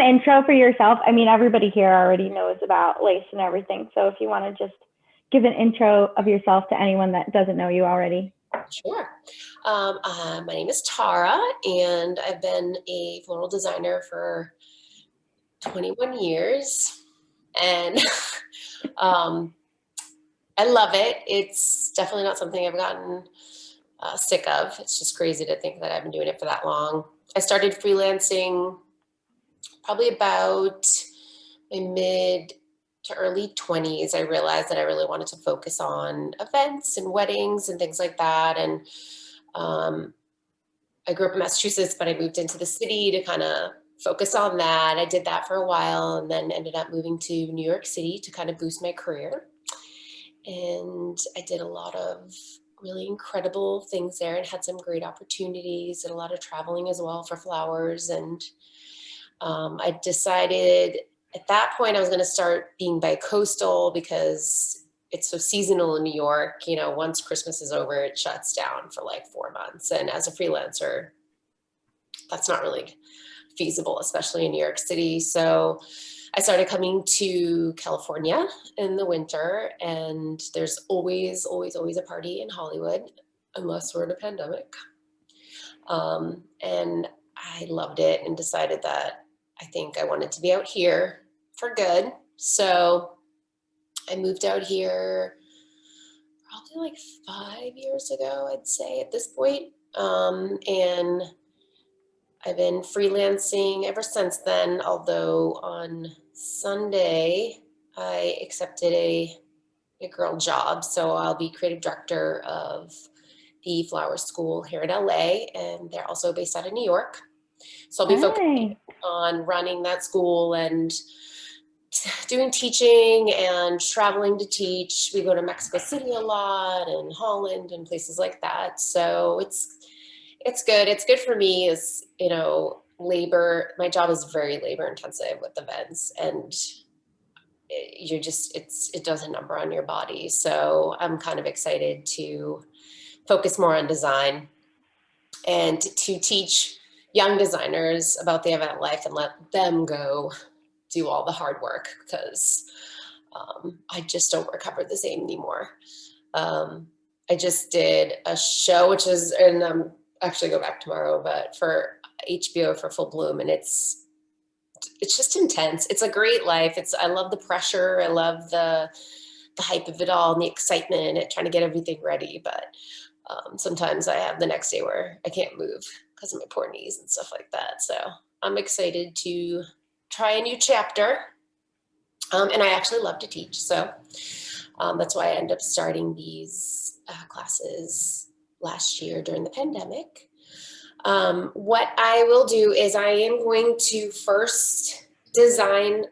intro for yourself? I mean, everybody here already knows about LACE and everything. So if you want to just give an intro of yourself to anyone that doesn't know you already. Sure. My name is Tara, and I've been a floral designer for 21 years. And I love it. It's definitely not something I've gotten sick of. It's just crazy to think that I've been doing it for that long. I started freelancing probably about my mid to early 20s. I realized that I really wanted to focus on events and weddings and things like that. And I grew up in Massachusetts, but I moved into the city to kind of focus on that. I did that for a while and then ended up moving to New York City to kind of boost my career. And I did a lot of really incredible things there and had some great opportunities and a lot of traveling as well for flowers. And I decided at that point I was going to start being bi-coastal because it's so seasonal in New York. You know, once Christmas is over, it shuts down for like 4 months. And as a freelancer, that's not really feasible, especially in New York City. So I started coming to California in the winter, and there's always a party in Hollywood, unless we're in a pandemic. And I loved it and decided that I think I wanted to be out here for good. So I moved out here probably like 5 years ago, I'd say at this point. And I've been freelancing ever since then, although on Sunday I accepted a girl job. So I'll be creative director of the flower school here in LA, and they're also based out of New York. So I'll be focusing on running that school and doing teaching and traveling to teach. We go to Mexico City a lot and Holland and places like that. So it's good. It's good for me as, you know, labor. My job is very labor intensive with events, and it does a number on your body. So I'm kind of excited to focus more on design and to teach young designers about the event life and let them go do all the hard work, because I just don't recover the same anymore. I just did a show, which is, and I'm actually go back tomorrow, but for HBO for Full Bloom, and it's just intense. It's a great life. I love the pressure. I love the hype of it all and the excitement and trying to get everything ready. But sometimes I have the next day where I can't move because of my poor knees and stuff like that. So I'm excited to try a new chapter. And I actually love to teach. So that's why I ended up starting these classes last year during the pandemic. What I will do is I am going to first design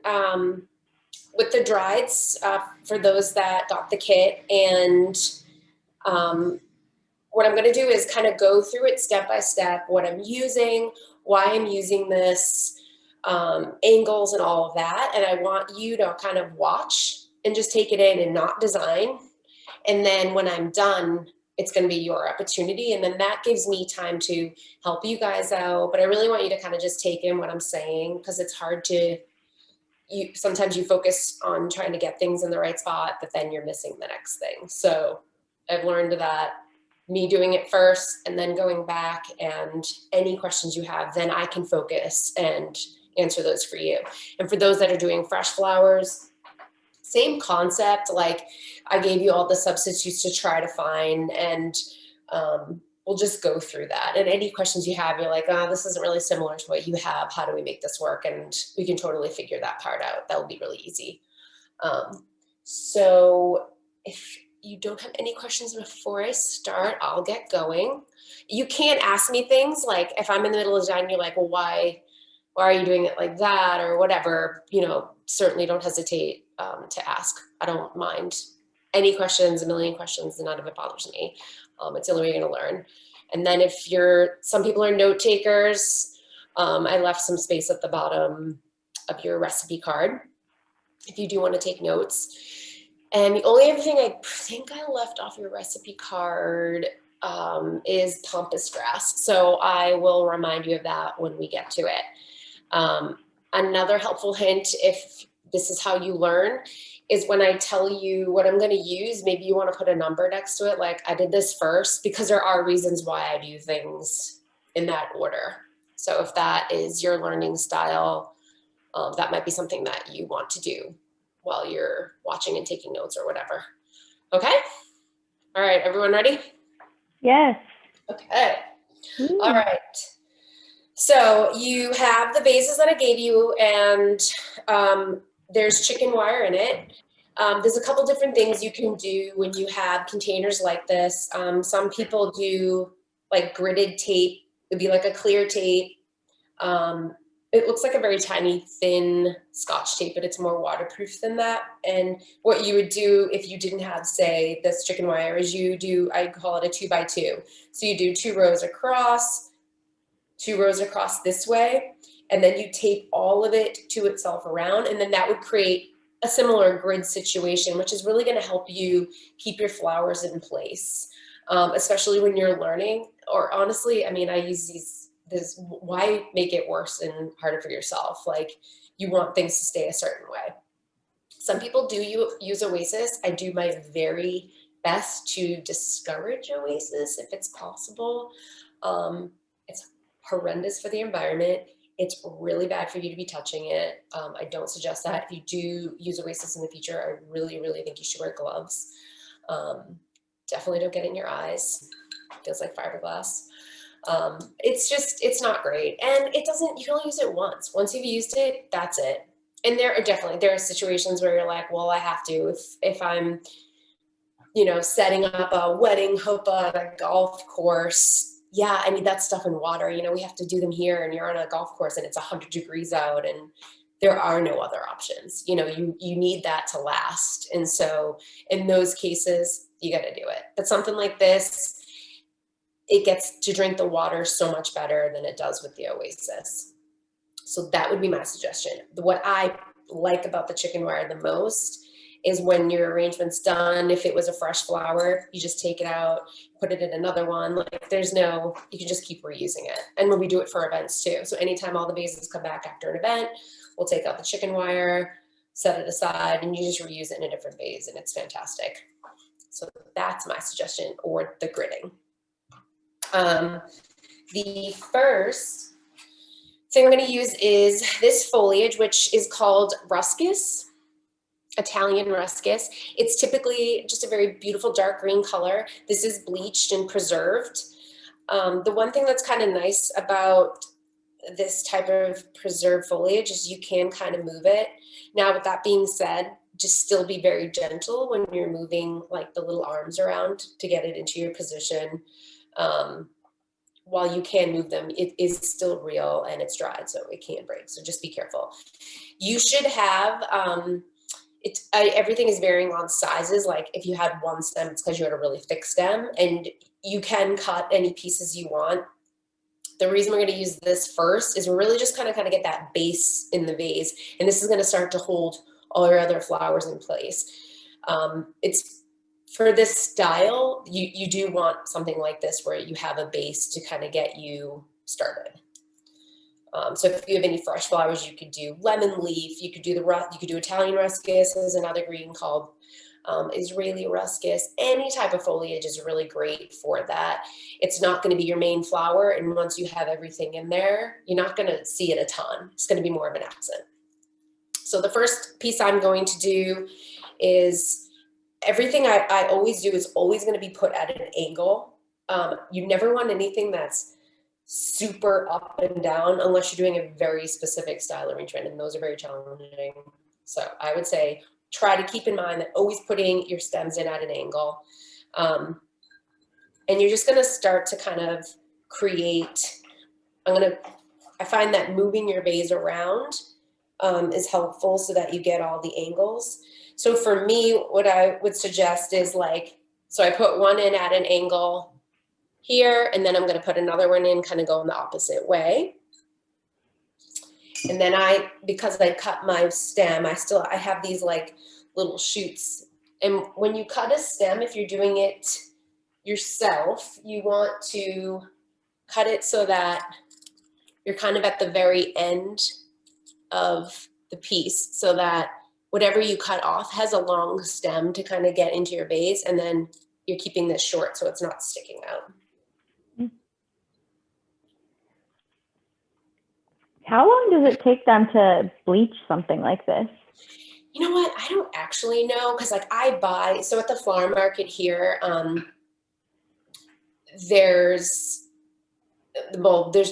with the drieds for those that got the kit. And what I'm going to do is kind of go through it step by step, what I'm using, why I'm using this, angles and all of that. And I want you to kind of watch and just take it in and not design. And then when I'm done, it's going to be your opportunity. And then that gives me time to help you guys out. But I really want you to kind of just take in what I'm saying, because it's hard to, sometimes you focus on trying to get things in the right spot, but then you're missing the next thing. So I've learned that me doing it first and then going back, and any questions you have, then I can focus and answer those for you. And for those that are doing fresh flowers, same concept. Like, I gave you all the substitutes to try to find, and we'll just go through that. And any questions you have, you're like, oh, this isn't really similar to what you have. How do we make this work? And we can totally figure that part out. That will be really easy. So if you don't have any questions before I start, I'll get going. You can't ask me things like, if I'm in the middle of design, you're like, well, why are you doing it like that or whatever, you know, certainly don't hesitate to ask. I don't mind any questions, a million questions, and none of it bothers me. It's the only way you're going to learn. And then if some people are note takers, I left some space at the bottom of your recipe card if you do want to take notes. And the only other thing I think I left off your recipe card is pampas grass. So I will remind you of that when we get to it. Another helpful hint, if this is how you learn, is when I tell you what I'm going to use, maybe you want to put a number next to it. Like I did this first because there are reasons why I do things in that order. So if that is your learning style, that might be something that you want to do while you're watching and taking notes or whatever. Okay? All right, everyone ready? Yes. Okay. Ooh. All right. So you have the vases that I gave you, and there's chicken wire in it. There's a couple different things you can do when you have containers like this. Some people do like gridded tape. It'd be like a clear tape. It looks like a very tiny, thin Scotch tape, but it's more waterproof than that. And what you would do if you didn't have, say, this chicken wire is you do, I call it a 2x2. So you do 2 rows across, 2 rows across this way, and then you tape all of it to itself around, and then that would create a similar grid situation, which is really going to help you keep your flowers in place, especially when you're learning. Or honestly, I mean, I use this, why make it worse and harder for yourself? Like, you want things to stay a certain way. Some people do use Oasis. I do my very best to discourage Oasis if it's possible. It's horrendous for the environment. It's really bad for you to be touching it. I don't suggest that. If you do use Oasis in the future, I really, really think you should wear gloves. Definitely don't get in your eyes. It feels like fiberglass. It's not great. And it doesn't, you can only use it once. Once you've used it, that's it. And there are situations where you're like, well, I have to, if I'm, setting up a wedding chuppah at a golf course. Yeah, I need that stuff in water. We have to do them here, and you're on a golf course and it's 100 degrees out and there are no other options. You need that to last. And so in those cases, you got to do it. But something like this, it gets to drink the water so much better than it does with the Oasis. So that would be my suggestion. What I like about the chicken wire the most is when your arrangement's done, if it was a fresh flower, you just take it out, put it in another one. Like you can just keep reusing it. And when we do it for events too. So anytime all the vases come back after an event, we'll take out the chicken wire, set it aside, and you just reuse it in a different vase, and it's fantastic. So that's my suggestion, or the gridding. The first thing I'm going to use is this foliage, which is called ruscus, Italian ruscus. It's typically just a very beautiful dark green color. This is bleached and preserved. The one thing that's kind of nice about this type of preserved foliage is you can kind of move it. Now, with that being said, just still be very gentle when you're moving like the little arms around to get it into your position. While you can move them, it is still real and it's dried, so it can break. So just be careful. You should have, everything is varying on sizes. Like if you had one stem, it's because you had a really thick stem, and you can cut any pieces you want. The reason we're going to use this first is we're really just kind of get that base in the vase, and this is going to start to hold all your other flowers in place. It's for this style, you do want something like this where you have a base to kind of get you started. So if you have any fresh flowers, you could do lemon leaf. You could do Italian ruscus. There's another green called Israeli ruscus. Any type of foliage is really great for that. It's not going to be your main flower, and once you have everything in there, you're not going to see it a ton. It's going to be more of an accent. So the first piece I'm going to do is, everything I always do is always going to be put at an angle. You never want anything that's super up and down unless you're doing a very specific style arrangement, and those are very challenging. So I would say try to keep in mind that always putting your stems in at an angle. And you're just going to start to kind of create, I find that moving your vase around is helpful so that you get all the angles. So for me, what I would suggest is so I put one in at an angle here, and then I'm going to put another one in kind of going the opposite way. And then because I cut my stem, I have these little shoots. And when you cut a stem, if you're doing it yourself, you want to cut it so that you're kind of at the very end of the piece so that whatever you cut off has a long stem to kind of get into your base, and then you're keeping this short so it's not sticking out. How long does it take them to bleach something like this? You know what? I don't actually know, because like I buy, so at the flower market here, there's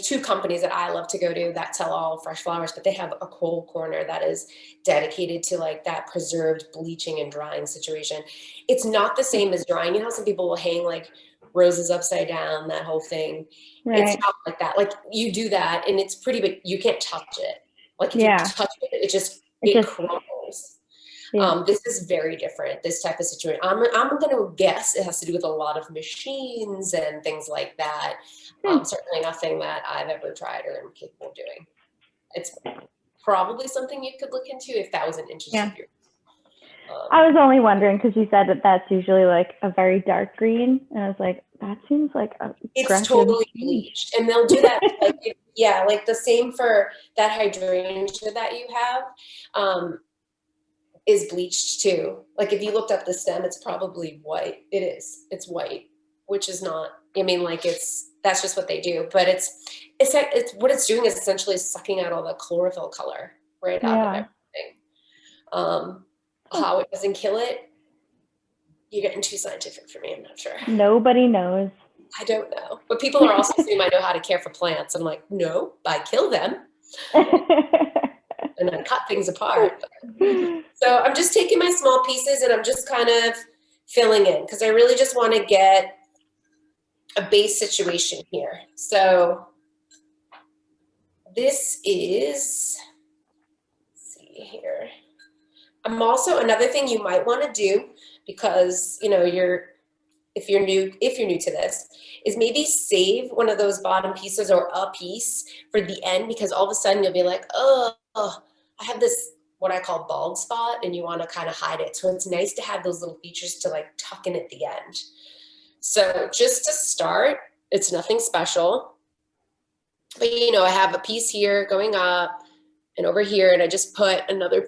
two companies that I love to go to that sell all fresh flowers, but they have a cold corner that is dedicated to like that preserved bleaching and drying situation. It's not the same as drying. You know how some people will hang like roses upside down, that whole thing. Right. It's not like that. Like you do that and it's pretty, but you can't touch it. Like if you touch it, it crumbles. Yeah. This is very different, this type of situation. I'm going to guess it has to do with a lot of machines and things like that. Certainly nothing that I've ever tried or am capable of doing. It's probably something you could look into if that was an interest of yours. I was only wondering because you said that that's usually like a very dark green, and I was like, that seems like it's totally bleached, and they'll do that. Like, yeah, like the same for that hydrangea that you have. Is bleached too. Like if you looked up the stem, it's probably white. It is. It's white, which is not. I mean, like that's just what they do. But it's what it's doing is essentially sucking out all the chlorophyll color right out of everything. How it doesn't kill it, you're getting too scientific for me. I'm not sure. Nobody knows. I don't know. But people are also saying I know how to care for plants. I'm like, no, I kill them. And I cut things apart. So I'm just taking my small pieces and I'm just kind of filling in because I really just want to get a base situation here. So this is, let's see here. I'm also, another thing you might want to do, because you know if you're new to this, is maybe save one of those bottom pieces or a piece for the end, because all of a sudden you'll be like, oh, I have this what I call bald spot, and you want to kind of hide it. So it's nice to have those little features to like tuck in at the end. So just to start, it's nothing special, but you know, I have a piece here going up and over here, and I just put another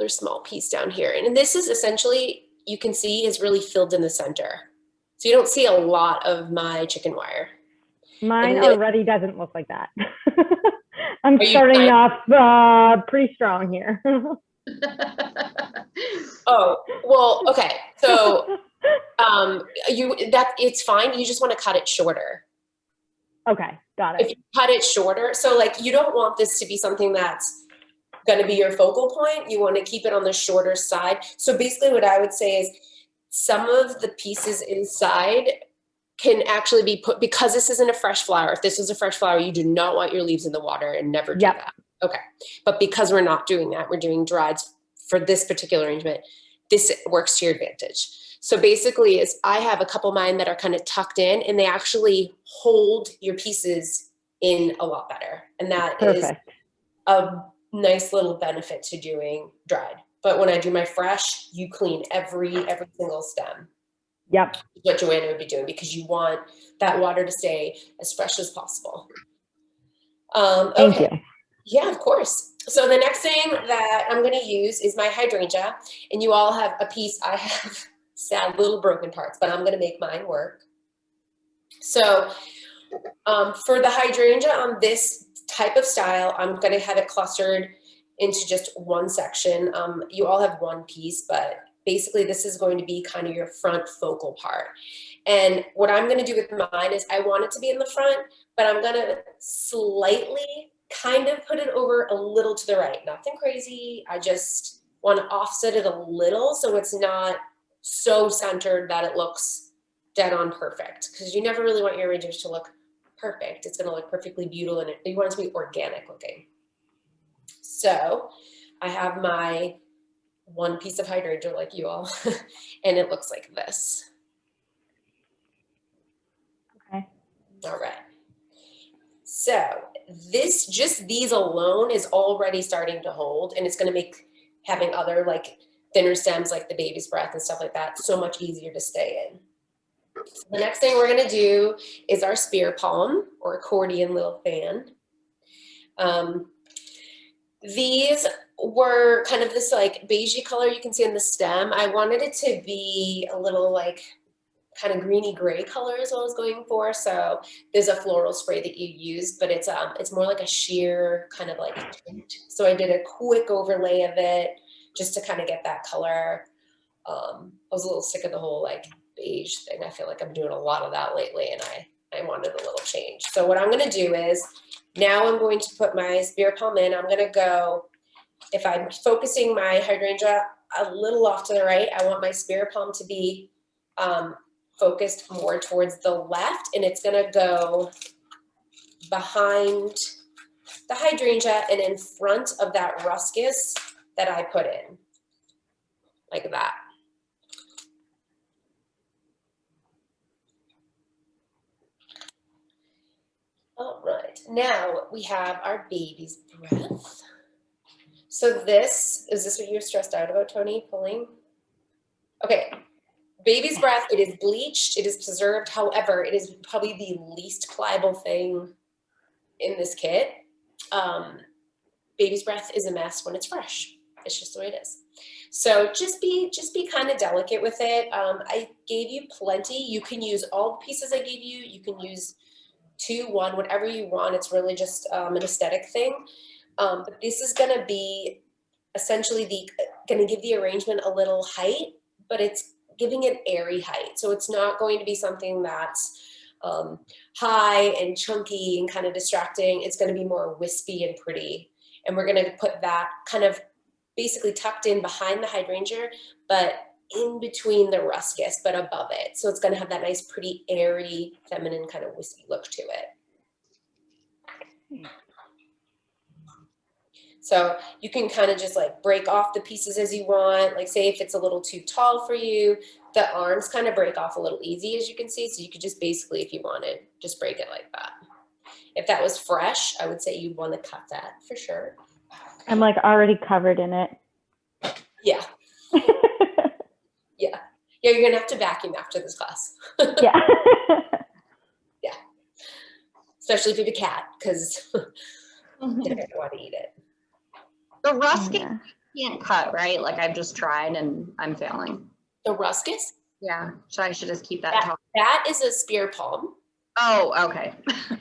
small piece down here. And this is essentially, you can see, is really filled in the center. So you don't see a lot of my chicken wire. Mine already doesn't look like that. I'm starting off pretty strong here. Oh, well, okay. So it's fine. You just want to cut it shorter. Okay, got it. If you cut it shorter, so like you don't want this to be something that's going to be your focal point. You want to keep it on the shorter side. So basically what I would say is some of the pieces inside can actually be put, because this isn't a fresh flower. If this was a fresh flower, you do not want your leaves in the water, and never do that. Okay. But because we're not doing that, we're doing dried for this particular arrangement, this works to your advantage. So basically is I have a couple of mine that are kind of tucked in, and they actually hold your pieces in a lot better. And that is a nice little benefit to doing dried. But when I do my fresh, you clean every single stem. Yep. What Joanna would be doing, because you want that water to stay as fresh as possible. Thank you. Yeah, of course. So the next thing that I'm going to use is my hydrangea, and you all have a piece. I have sad little broken parts, but I'm going to make mine work. So for the hydrangea on this type of style, I'm going to have it clustered into just one section. You all have one piece, but basically this is going to be kind of your front focal part. And what I'm going to do with mine is I want it to be in the front, but I'm going to slightly kind of put it over a little to the right. Nothing crazy. I just want to offset it a little so it's not so centered that it looks dead on perfect, because you never really want your arrangements to look perfect. It's going to look perfectly beautiful, and you want it to be organic looking. So I have my one piece of hydrangea like you all, and it looks like this. Okay. All right. So these alone is already starting to hold, and it's going to make having other like thinner stems like the baby's breath and stuff like that so much easier to stay in. So the next thing we're going to do is our spear palm, or accordion little fan. These were kind of this like beigey color you can see on the stem. I wanted it to be a little like kind of greeny gray color is what I was going for. So there's a floral spray that you use, but it's more like a sheer kind of like tint. So I did a quick overlay of it just to kind of get that color. I was a little sick of the whole like beige thing. I feel like I'm doing a lot of that lately, and I wanted a little change. So what I'm gonna do is, now I'm going to put my spear palm in. I'm gonna go, if I'm focusing my hydrangea a little off to the right, I want my spear palm to be focused more towards the left, and it's gonna go behind the hydrangea and in front of that ruscus that I put in, like that. All right, now we have our baby's breath. So is this what you were stressed out about, Tony, pulling? Okay, baby's breath, it is bleached, it is preserved. However, it is probably the least pliable thing in this kit. Baby's breath is a mess when it's fresh. It's just the way it is. So just be kind of delicate with it. I gave you plenty. You can use all the pieces I gave you. You can use 2, 1, whatever you want. It's really just an aesthetic thing. But this is going to be essentially going to give the arrangement a little height, but it's giving it airy height. So it's not going to be something that's high and chunky and kind of distracting. It's going to be more wispy and pretty. And we're going to put that kind of basically tucked in behind the hydrangea, but in between the ruscus, but above it. So it's going to have that nice, pretty, airy, feminine kind of wispy look to it. So you can kind of just like break off the pieces as you want. Like say if it's a little too tall for you, the arms kind of break off a little easy, as you can see. So you could just basically, if you wanted, just break it like that. If that was fresh, I would say you'd want to cut that for sure. I'm like already covered in it. Yeah. Yeah. Yeah, you're going to have to vacuum after this class. Yeah. Yeah. Especially if you have a cat, because they're going to want to eat it. The ruscus can't cut, right? Like I've just tried and I'm failing. The ruscus? Yeah. So I should just keep that. That is a spear palm. Oh, okay.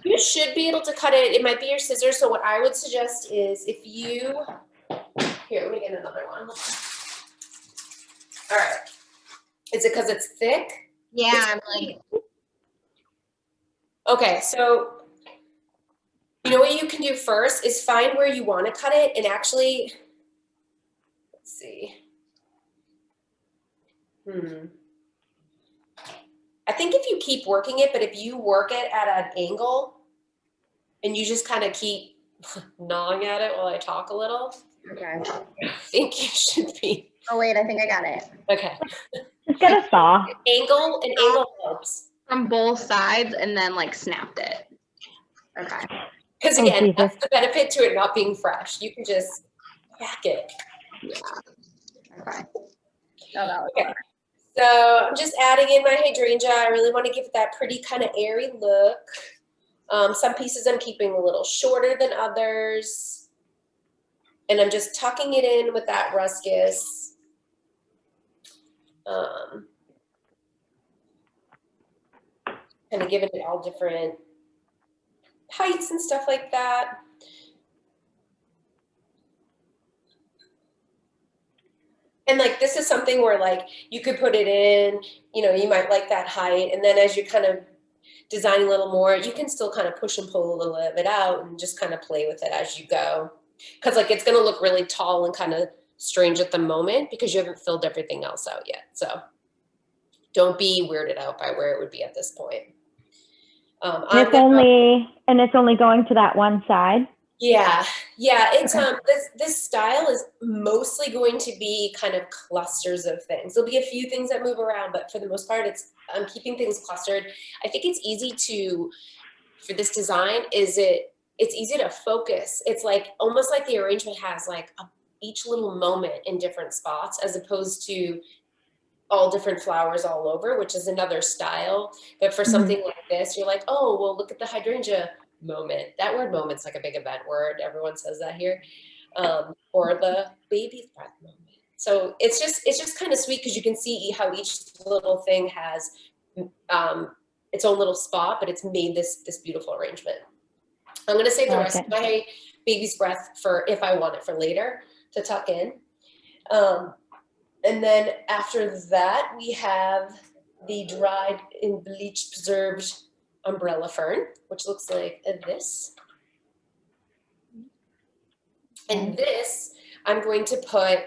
You should be able to cut it. It might be your scissors. So what I would suggest is if you, here, let me get another one. All right. Is it because it's thick? Yeah, I'm like. Okay, so you know what you can do first is find where you want to cut it and actually, let's see. I think if you keep working it, but if you work it at an angle and you just kind of keep gnawing at it while I talk a little, Okay. I think you should be. Oh, wait, I think I got it. Okay. Just get a saw. An angle helps. From both sides and then like snapped it. Okay. Because again, that's the benefit to it not being fresh. You can just whack it. Yeah. Okay. Oh, that was okay. So I'm just adding in my hydrangea. I really want to give it that pretty kind of airy look. Some pieces I'm keeping a little shorter than others. And I'm just tucking it in with that ruscus. Kind of giving it all different heights and stuff like that. And like, this is something where like, you could put it in, you know, you might like that height. And then as you're kind of designing a little more, you can still kind of push and pull a little of it out and just kind of play with it as you go. Cause like, it's going to look really tall and kind of strange at the moment because you haven't filled everything else out yet. So don't be weirded out by where it would be at this point. And it's only going to that one side. Yeah, it's this style is mostly going to be kind of clusters of things. There'll be a few things that move around, but for the most part, I'm keeping things clustered. I think it's easy for this design, it's easy to focus. It's like almost like the arrangement has like each little moment in different spots, as opposed to all different flowers all over, which is another style. But for something like this, you're like, oh, well, look at the hydrangea moment. That word moment's like a big event word. Everyone says that here. or the baby's breath moment. So it's just kind of sweet because you can see how each little thing has its own little spot, but it's made this beautiful arrangement. I'm going to save the rest of my baby's breath for if I want it for later to tuck in. And then after that, we have the dried and bleach preserved umbrella fern, which looks like this. And this I'm going to put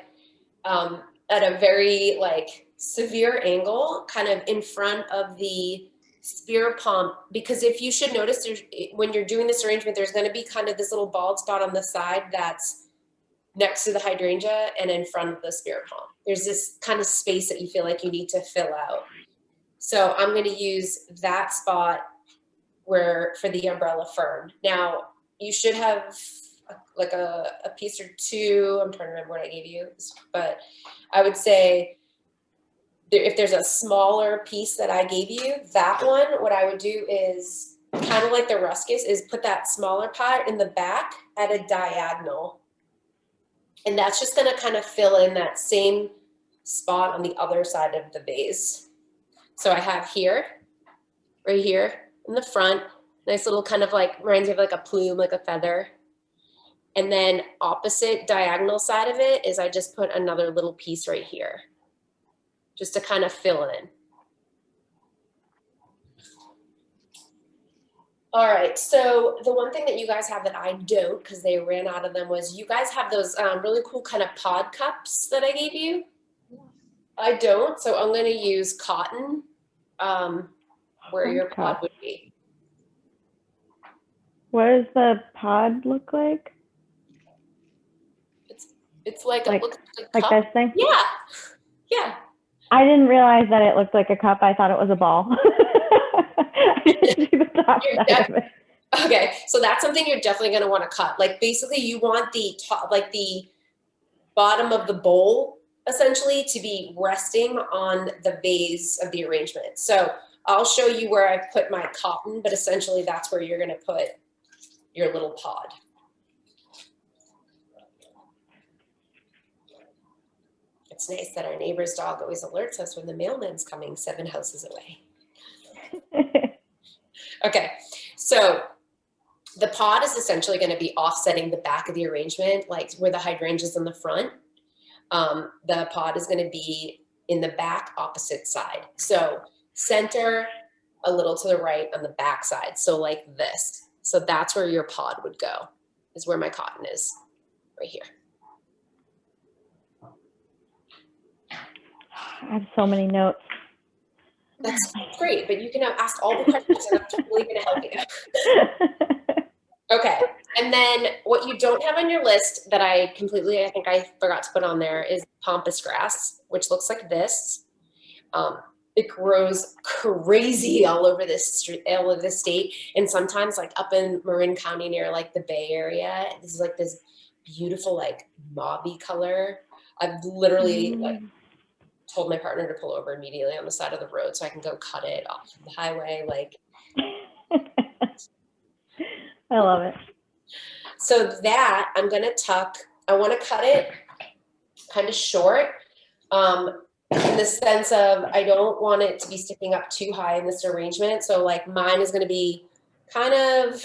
at a very like severe angle, kind of in front of the spear palm, because if you should notice, there's, when you're doing this arrangement, there's going to be kind of this little bald spot on the side that's next to the hydrangea and in front of the spear palm. There's this kind of space that you feel like you need to fill out. So I'm going to use that spot where for the umbrella fern. Now you should have like a piece or two. I'm trying to remember what I gave you, but I would say if there's a smaller piece that I gave you, that one, what I would do is kind of like the ruscus is put that smaller part in the back at a diagonal. And that's just going to kind of fill in that same spot on the other side of the vase. So I have here, right here in the front, nice little kind of like, reminds me of like a plume, like a feather. And then opposite diagonal side of it is I just put another little piece right here, just to kind of fill in. All right, so the one thing that you guys have that I don't, because they ran out of them, was you guys have those really cool kind of pod cups that I gave you. I don't, so I'm going to use cotton where your pod would be. What does the pod look like? It's like a look like this thing? Yeah, yeah. I didn't realize that it looked like a cup. I thought it was a ball. I didn't see the top side of it. Okay, so that's something you're definitely going to want to cut. Like basically you want the top, like the bottom of the bowl essentially to be resting on the vase of the arrangement. So I'll show you where I put my cotton, but essentially that's where you're going to put your little pod. It's nice that our neighbor's dog always alerts us when the mailman's coming 7 houses away. Okay, so the pod is essentially going to be offsetting the back of the arrangement, like where the hydrangea's in the front. The pod is going to be in the back opposite side. So center a little to the right on the back side. So like this. So that's where your pod would go, is where my cotton is, right here. I have so many notes. That's great, but you can ask all the questions and I'm totally going to help you. Okay, and then what you don't have on your list that I think I forgot to put on there is pampas grass, which looks like this. It grows crazy all over this state, and sometimes like up in Marin County near like the Bay Area, this is like this beautiful like mauvey color. I've literally like told my partner to pull over immediately on the side of the road so I can go cut it off the highway. Like, I love it. So that I'm gonna tuck. I want to cut it kind of short, in the sense of I don't want it to be sticking up too high in this arrangement. So like mine is going to be kind of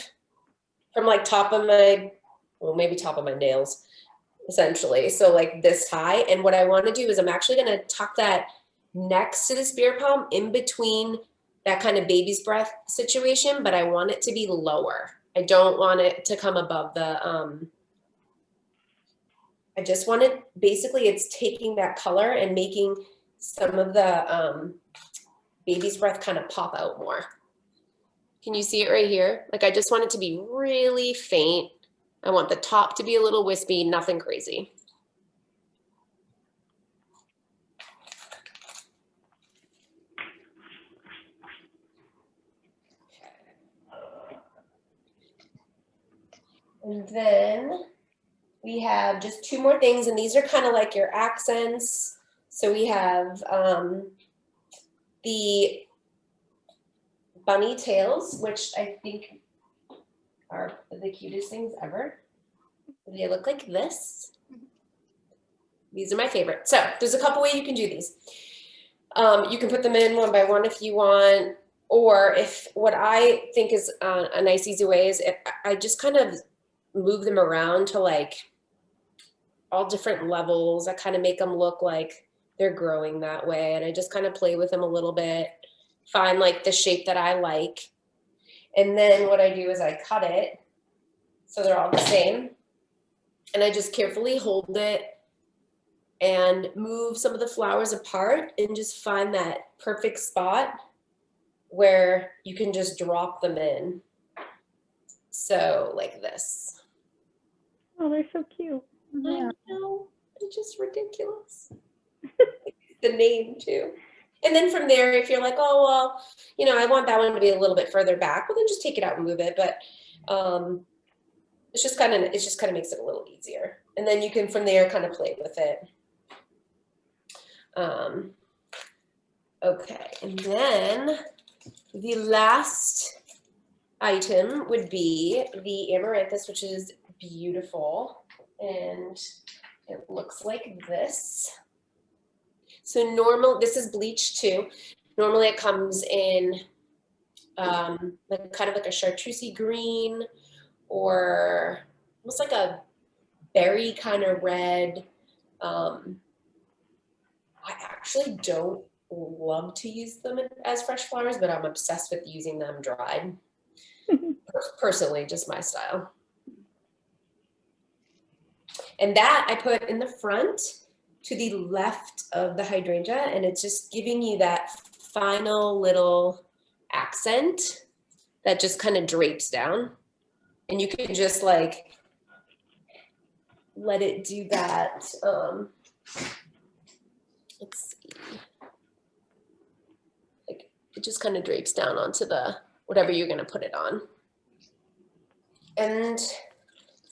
from like top of my, well, maybe top of my nails, essentially. So like this high. And what I want to do is I'm actually going to tuck that next to the spear palm in between that kind of baby's breath situation, but I want it to be lower. I don't want it to come above the, I just want it, basically it's taking that color and making some of the baby's breath kind of pop out more. Can you see it right here? Like I just want it to be really faint. I want the top to be a little wispy, nothing crazy. And then we have just 2 more things, and these are kind of like your accents. So we have the bunny tails, which I think are the cutest things ever. They look like this. These are my favorite. So there's a couple ways you can do these. You can put them in one by one if you want, or if what I think is a nice easy way is if I just kind of move them around to like all different levels. I kind of make them look like they're growing that way, and I just kind of play with them a little bit, find like the shape that I like, and then what I do is I cut it so they're all the same, and I just carefully hold it and move some of the flowers apart and just find that perfect spot where you can just drop them in. So like this. Oh, they're so cute. I know, it's just ridiculous. The name too. And then from there, if you're like, oh, well, you know, I want that one to be a little bit further back, well, then just take it out and move it. But it just kind of makes it a little easier. And then you can from there kind of play with it. Okay, and then the last item would be the amaranthus, which is beautiful, and it looks like this. So this is bleached too. Normally it comes in like kind of like a chartreusey green, or almost like a berry kind of red. I actually don't love to use them as fresh flowers, but I'm obsessed with using them dried. Personally, just my style. And that I put in the front to the left of the hydrangea, and it's just giving you that final little accent that just kind of drapes down. And you can just like let it do that. Let's see. Like it just kind of drapes down onto the whatever you're going to put it on. And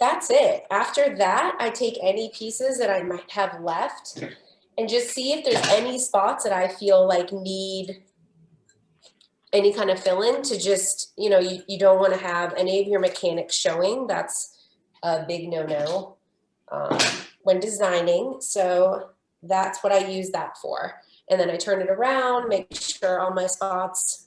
that's it. After that, I take any pieces that I might have left and just see if there's any spots that I feel like need any kind of fill-in to just, you know, you don't want to have any of your mechanics showing. That's a big no-no when designing. So that's what I use that for. And then I turn it around, make sure all my spots are